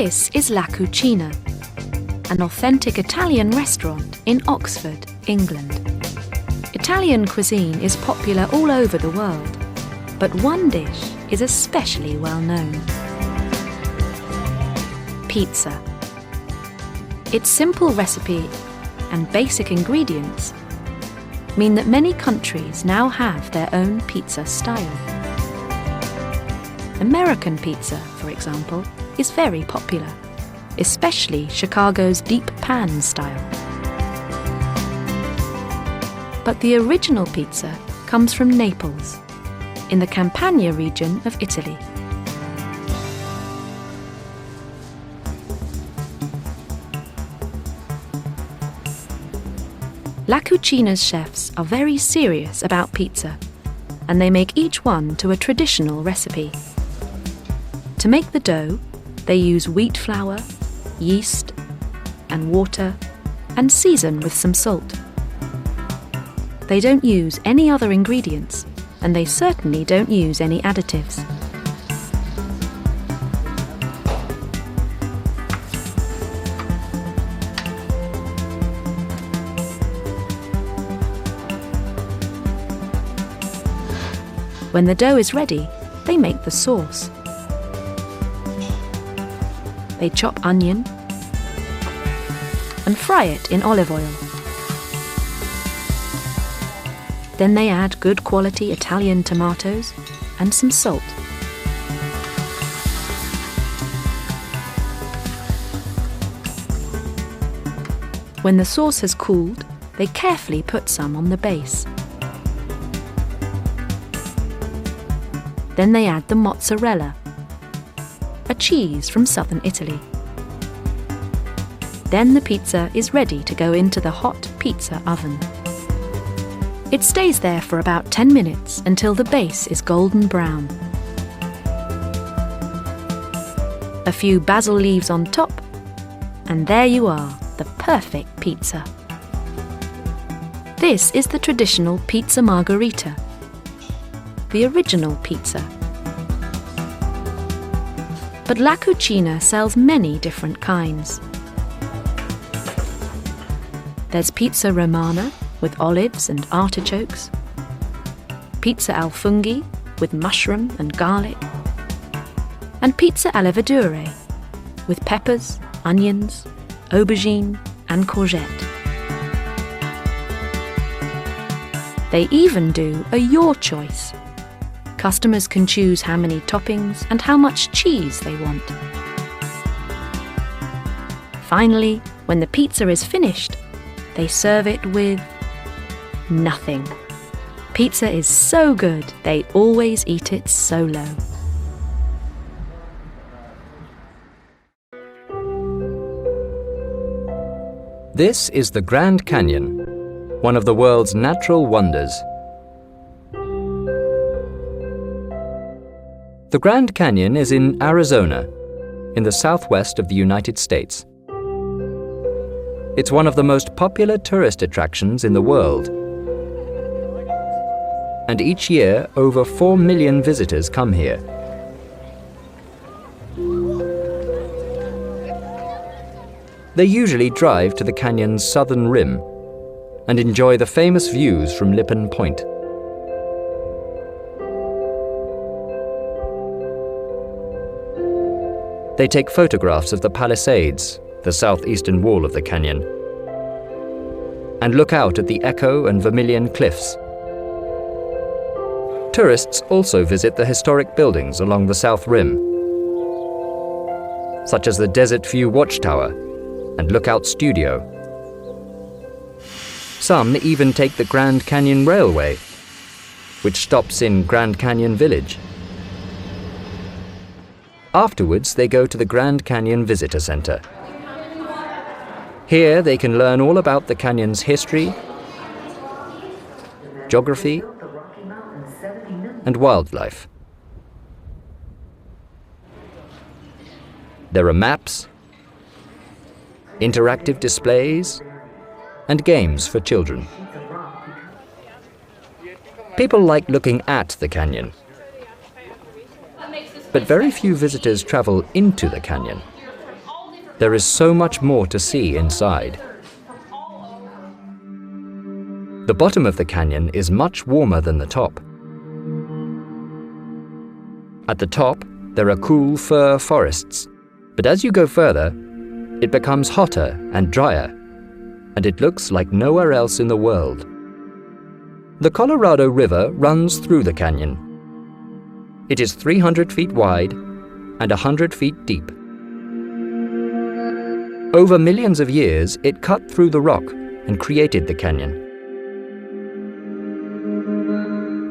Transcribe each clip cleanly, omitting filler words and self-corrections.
This is La Cucina, an authentic Italian restaurant in Oxford, England. Italian cuisine is popular all over the world, but one dish is especially well known. Pizza. Its simple recipe and basic ingredients mean that many countries now have their own pizza style. American pizza, for example, is very popular, especially Chicago's deep pan style. But the original pizza comes from Naples, in the Campania region of Italy. La Cucina's chefs are very serious about pizza, and they make each one to a traditional recipe. To make the dough, they use wheat flour, yeast, and water, and season with some salt. They don't use any other ingredients, and they certainly don't use any additives. When the dough is ready, they make the sauce. They chop onion and fry it in olive oil. Then they add good quality Italian tomatoes and some salt. When the sauce has cooled, they carefully put some on the base. Then they add the mozzarella, a cheese from southern Italy. Then the pizza is ready to go into the hot pizza oven. It stays there for about 10 minutes until the base is golden brown. A few basil leaves on top, and there you are, the perfect pizza. This is the traditional pizza margherita, the original pizza. But La Cucina sells many different kinds. There's pizza romana with olives and artichokes, pizza al funghi with mushroom and garlic, and pizza alla verdure with peppers, onions, aubergine and courgette. They even do a your choice. Customers can choose how many toppings and how much cheese they want. Finally, when the pizza is finished, they serve it with nothing. Pizza is so good, they always eat it solo. This is the Grand Canyon, one of the world's natural wonders. The Grand Canyon is in Arizona, in the southwest of the United States. It's one of the most popular tourist attractions in the world. And each year, over 4 million visitors come here. They usually drive to the canyon's southern rim and enjoy the famous views from Lippin Point. They take photographs of the Palisades, the southeastern wall of the canyon, and look out at the Echo and Vermilion cliffs. Tourists also visit the historic buildings along the south rim, such as the Desert View Watchtower and Lookout Studio. Some even take the Grand Canyon Railway, which stops in Grand Canyon Village. Afterwards, they go to the Grand Canyon Visitor Center. Here they can learn all about the canyon's history, geography, and wildlife. There are maps, interactive displays, and games for children. People like looking at the canyon, but very few visitors travel into the canyon. There is so much more to see inside. The bottom of the canyon is much warmer than the top. At the top, there are cool fir forests, but as you go further, it becomes hotter and drier, and it looks like nowhere else in the world. The Colorado River runs through the canyon. It is 300 feet wide and 100 feet deep. Over millions of years, it cut through the rock and created the canyon.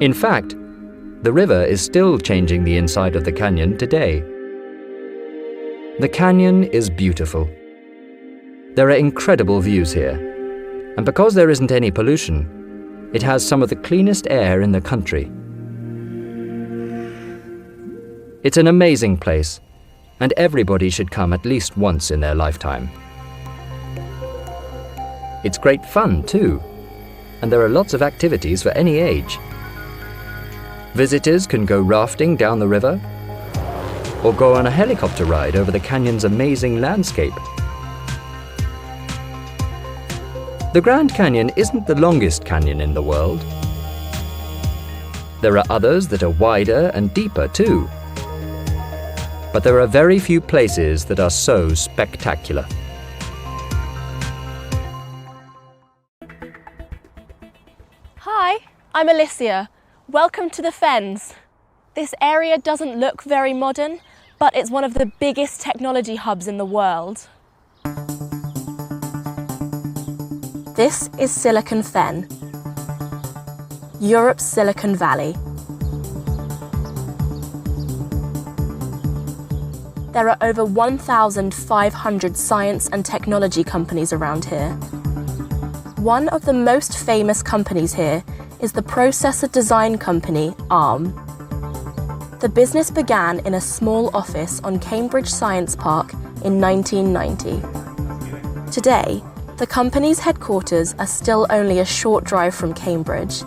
In fact, the river is still changing the inside of the canyon today. The canyon is beautiful. There are incredible views here, and because there isn't any pollution, it has some of the cleanest air in the country. It's an amazing place, and everybody should come at least once in their lifetime. It's great fun too, and there are lots of activities for any age. Visitors can go rafting down the river, or go on a helicopter ride over the canyon's amazing landscape. The Grand Canyon isn't the longest canyon in the world. There are others that are wider and deeper too. But there are very few places that are so spectacular. Hi, I'm Alicia. Welcome to the Fens. This area doesn't look very modern, but it's one of the biggest technology hubs in the world. This is Silicon Fen, Europe's Silicon Valley. There are over 1,500 science and technology companies around here. One of the most famous companies here is the processor design company ARM. The business began in a small office on Cambridge Science Park in 1990. Today, the company's headquarters are still only a short drive from Cambridge.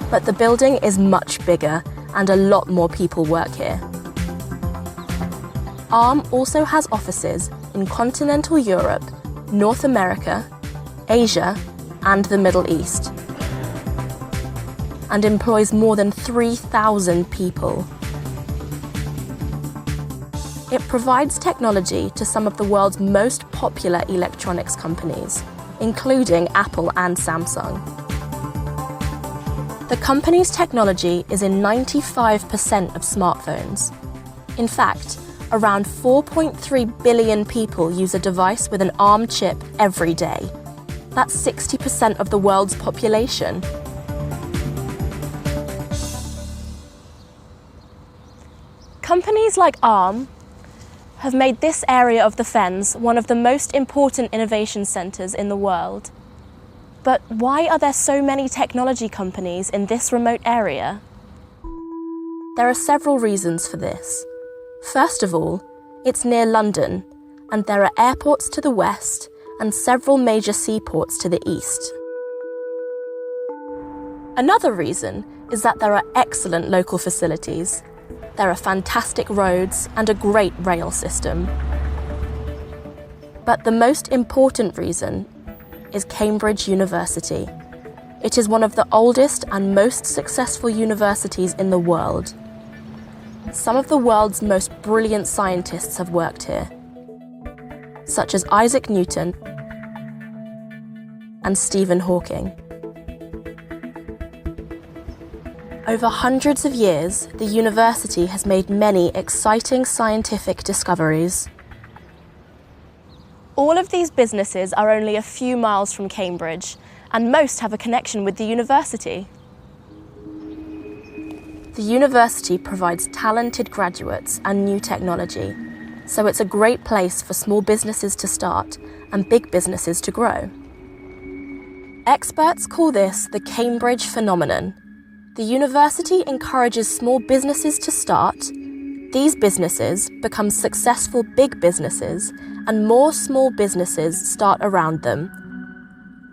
But the building is much bigger and a lot more people work here. ARM also has offices in continental Europe, North America, Asia, and the Middle East, and employs more than 3,000 people. It provides technology to some of the world's most popular electronics companies, including Apple and Samsung. The company's technology is in 95% of smartphones. In fact, around 4.3 billion people use a device with an ARM chip every day. That's 60% of the world's population. Companies like ARM have made this area of the Fens one of the most important innovation centres in the world. But why are there so many technology companies in this remote area? There are several reasons for this. First of all, it's near London, and there are airports to the west and several major seaports to the east. Another reason is that there are excellent local facilities. There are fantastic roads and a great rail system. But the most important reason is Cambridge University. It is one of the oldest and most successful universities in the world. Some of the world's most brilliant scientists have worked here, such as Isaac Newton and Stephen Hawking. Over hundreds of years, the university has made many exciting scientific discoveries. All of these businesses are only a few miles from Cambridge, and most have a connection with the university. The university provides talented graduates and new technology, so it's a great place for small businesses to start and big businesses to grow. Experts call this the Cambridge phenomenon. The university encourages small businesses to start, these businesses become successful big businesses, and more small businesses start around them.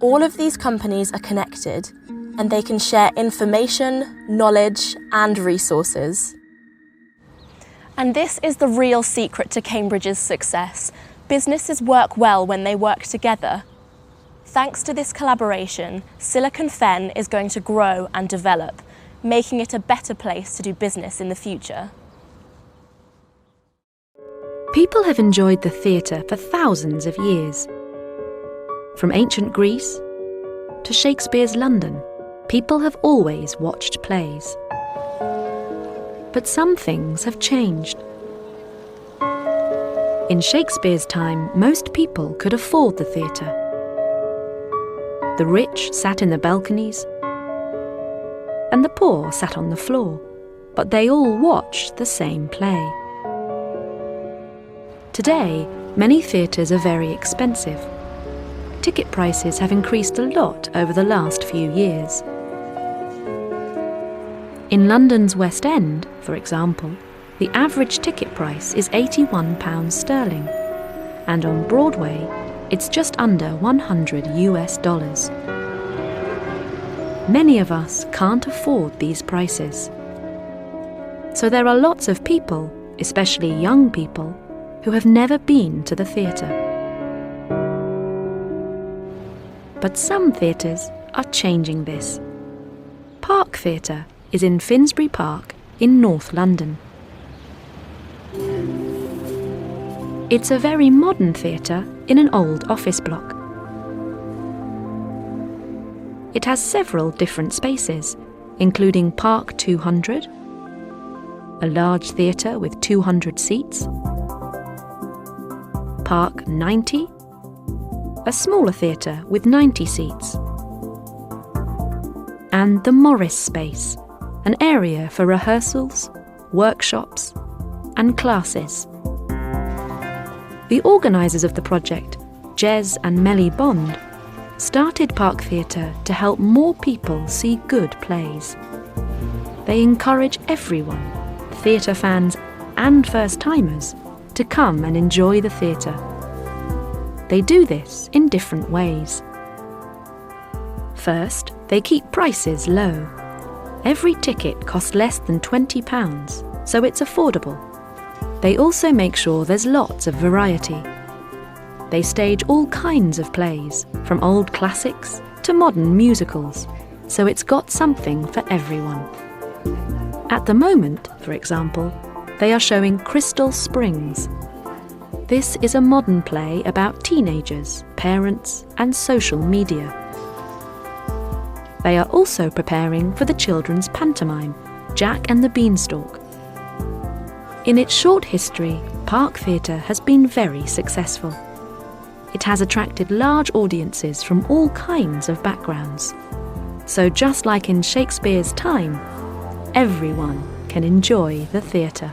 All of these companies are connected, and they can share information, knowledge, and resources. And this is the real secret to Cambridge's success. Businesses work well when they work together. Thanks to this collaboration, Silicon Fen is going to grow and develop, making it a better place to do business in the future. People have enjoyed the theatre for thousands of years. From ancient Greece to Shakespeare's London, people have always watched plays. But some things have changed. In Shakespeare's time, most people could afford the theatre. The rich sat in the balconies, and the poor sat on the floor, but they all watched the same play. Today, many theatres are very expensive. Ticket prices have increased a lot over the last few years. In London's West End, for example, the average ticket price is £81 sterling, and on Broadway, it's just under $100. Many of us can't afford these prices. So there are lots of people, especially young people, who have never been to the theatre. But some theatres are changing this. Park Theatre is in Finsbury Park in North London. It's a very modern theatre in an old office block. It has several different spaces, including Park 200, a large theatre with 200 seats, Park 90, a smaller theatre with 90 seats, and the Morris Space, an area for rehearsals, workshops, and classes. The organisers of the project, Jez and Melly Bond, started Park Theatre to help more people see good plays. They encourage everyone, theatre fans and first-timers, to come and enjoy the theatre. They do this in different ways. First, they keep prices low. Every ticket costs less than £20, so it's affordable. They also make sure there's lots of variety. They stage all kinds of plays, from old classics to modern musicals, so it's got something for everyone. At the moment, for example, they are showing Crystal Springs. This is a modern play about teenagers, parents, and social media. They are also preparing for the children's pantomime, Jack and the Beanstalk. In its short history, Park Theatre has been very successful. It has attracted large audiences from all kinds of backgrounds. So just like in Shakespeare's time, everyone can enjoy the theatre.